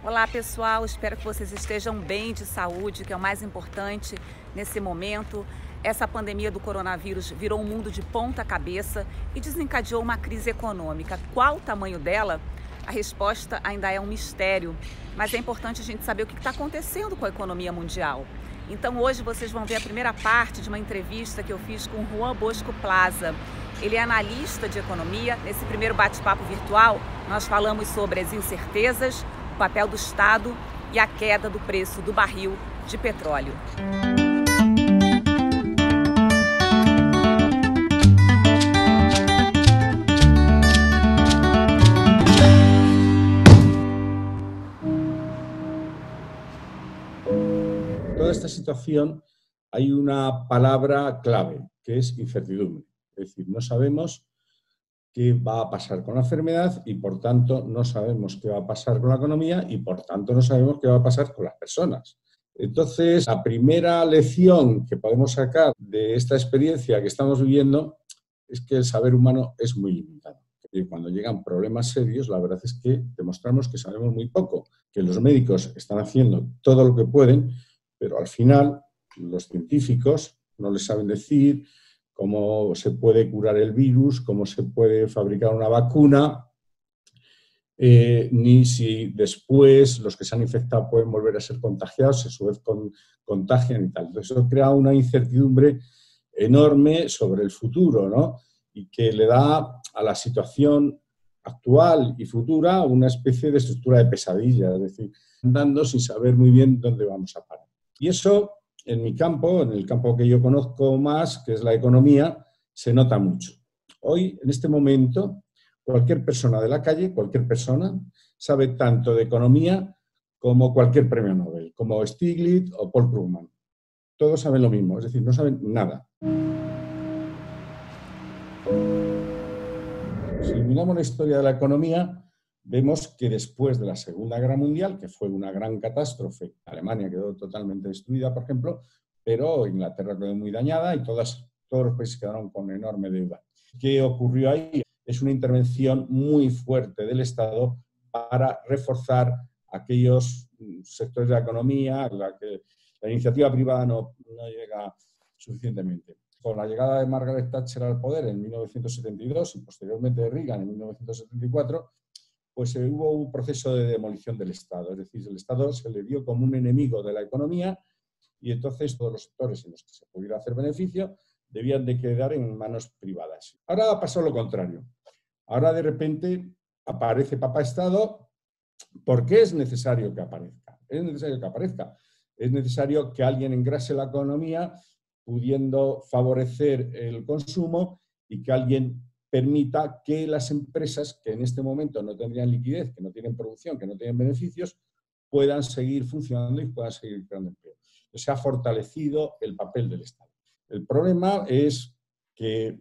Olá, pessoal. Espero que vocês estejam bem de saúde, que é o mais importante nesse momento. Essa pandemia do coronavírus virou um mundo de ponta cabeça e desencadeou uma crise econômica. Qual o tamanho dela? A resposta ainda é um mistério, mas é importante a gente saber o que está acontecendo com a economia mundial. Então hoje vocês vão ver a primeira parte de uma entrevista que eu fiz com o Juan Bosco Plaza. Ele é analista de economia. Nesse primeiro bate-papo virtual, nós falamos sobre as incertezas, o papel do Estado e a queda do preço do barril de petróleo. Toda esta situación hay una palabra clave, que es incertidumbre. Es decir, no sabemos qué va a pasar con la enfermedad y, por tanto, no sabemos qué va a pasar con la economía y, por tanto, no sabemos qué va a pasar con las personas. Entonces, la primera lección que podemos sacar de esta experiencia que estamos viviendo es que el saber humano es muy limitado. Y cuando llegan problemas serios, la verdad es que demostramos que sabemos muy poco, que los médicos están haciendo todo lo que pueden, pero al final los científicos no les saben decir cómo se puede curar el virus, cómo se puede fabricar una vacuna, ni si después los que se han infectado pueden volver a ser contagiados, a su vez contagian y tal. Entonces eso crea una incertidumbre enorme sobre el futuro, ¿no? Y que le da a la situación actual y futura una especie de estructura de pesadilla, es decir, andando sin saber muy bien dónde vamos a parar. Y eso, en mi campo, en el campo que yo conozco más, que es la economía, se nota mucho. Hoy, en este momento, cualquier persona de la calle, cualquier persona, sabe tanto de economía como cualquier premio Nobel, como Stiglitz o Paul Krugman. Todos saben lo mismo, es decir, no saben nada. Si miramos la historia de la economía, vemos que después de la Segunda Guerra Mundial, que fue una gran catástrofe, Alemania quedó totalmente destruida, por ejemplo, pero Inglaterra quedó muy dañada y todos los países quedaron con enorme deuda. ¿Qué ocurrió ahí? Es una intervención muy fuerte del Estado para reforzar aquellos sectores de la economía en la que la iniciativa privada no llega suficientemente. Con la llegada de Margaret Thatcher al poder en 1972 y posteriormente de Reagan en 1974, pues hubo un proceso de demolición del Estado. Es decir, el Estado se le vio como un enemigo de la economía y entonces todos los sectores en los que se pudiera hacer beneficio debían de quedar en manos privadas. Ahora ha pasado lo contrario. Ahora de repente aparece Papá Estado. ¿Por qué es necesario que aparezca? Es necesario que aparezca. Es necesario que alguien engrase la economía pudiendo favorecer el consumo y que alguien permita que las empresas que en este momento no tendrían liquidez, que no tienen producción, que no tienen beneficios, puedan seguir funcionando y puedan seguir creando empleo. Se ha fortalecido el papel del Estado. El problema es que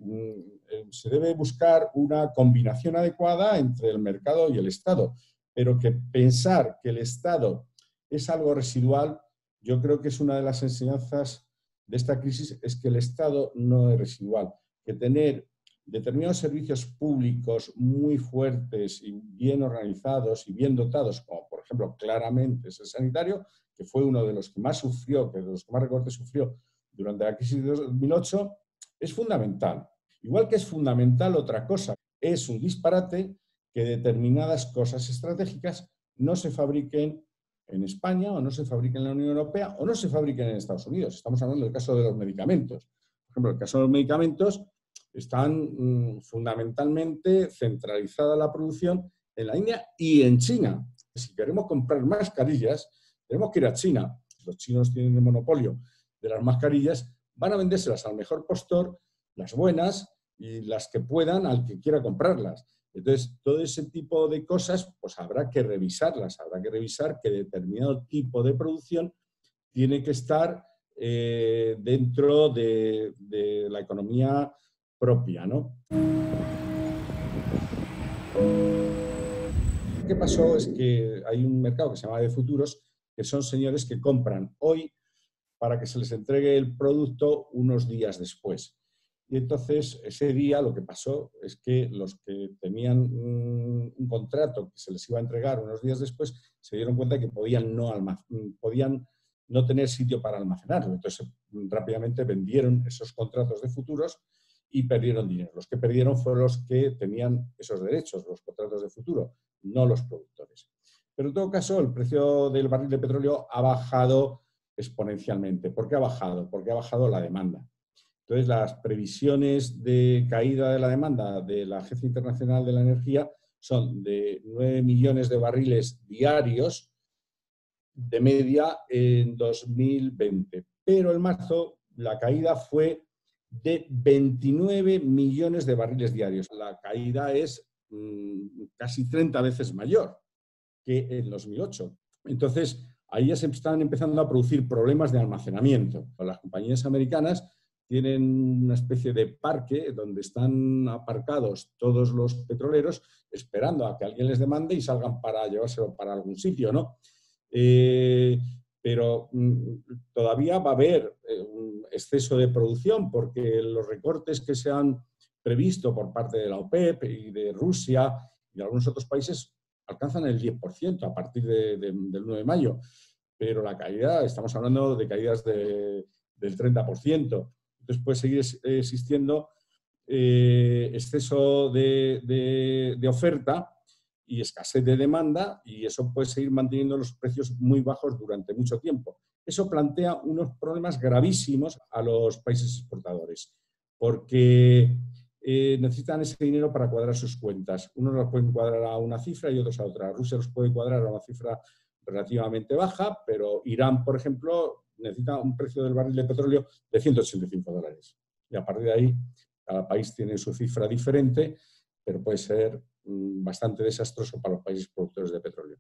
se debe buscar una combinación adecuada entre el mercado y el Estado, pero que pensar que el Estado es algo residual, yo creo que es una de las enseñanzas de esta crisis, es que el Estado no es residual, que tener determinados servicios públicos muy fuertes y bien organizados y bien dotados, como por ejemplo claramente es el sanitario, que fue uno de los que más sufrió, que de los que más recortes sufrió durante la crisis de 2008, es fundamental. Igual que es fundamental otra cosa, es un disparate que determinadas cosas estratégicas no se fabriquen en España o no se fabriquen en la Unión Europea o no se fabriquen en Estados Unidos. Estamos hablando del caso de los medicamentos. Por ejemplo, en el caso de los medicamentos están fundamentalmente centralizada la producción en la India y en China. Si queremos comprar mascarillas, tenemos que ir a China. Los chinos tienen el monopolio de las mascarillas, van a vendérselas al mejor postor, las buenas y las que puedan al que quiera comprarlas. Entonces, todo ese tipo de cosas, pues habrá que revisarlas, habrá que revisar que determinado tipo de producción tiene que estar dentro de la economía propia, ¿no? Lo que pasó es que hay un mercado que se llama de futuros, que son señores que compran hoy para que se les entregue el producto unos días después. Y entonces, ese día lo que pasó es que los que tenían un contrato que se les iba a entregar unos días después, se dieron cuenta que podían no tener sitio para almacenarlo. Entonces, rápidamente vendieron esos contratos de futuros y perdieron dinero. Los que perdieron fueron los que tenían esos derechos, los contratos de futuro, no los productores. Pero en todo caso, el precio del barril de petróleo ha bajado exponencialmente. ¿Por qué ha bajado? Porque ha bajado la demanda. Entonces, las previsiones de caída de la demanda de la Agencia Internacional de la Energía son de 9 millones de barriles diarios de media en 2020. Pero en marzo la caída fue de 29 millones de barriles diarios. La caída es casi 30 veces mayor que en 2008. Entonces, ahí ya se están empezando a producir problemas de almacenamiento. Las compañías americanas tienen una especie de parque donde están aparcados todos los petroleros esperando a que alguien les demande y salgan para llevárselo para algún sitio, ¿no? Pero todavía va a haber un exceso de producción porque los recortes que se han previsto por parte de la OPEP y de Rusia y de algunos otros países alcanzan el 10% a partir del 9 de mayo. Pero la caída, estamos hablando de caídas del 30%. Entonces puede seguir existiendo exceso de oferta y escasez de demanda, y eso puede seguir manteniendo los precios muy bajos durante mucho tiempo. Eso plantea unos problemas gravísimos a los países exportadores, porque necesitan ese dinero para cuadrar sus cuentas. Unos los pueden cuadrar a una cifra y otros a otra. Rusia los puede cuadrar a una cifra relativamente baja, pero Irán, por ejemplo, necesita un precio del barril de petróleo de $185. Y a partir de ahí, cada país tiene su cifra diferente, pero puede ser bastante desastroso para los países productores de petróleo.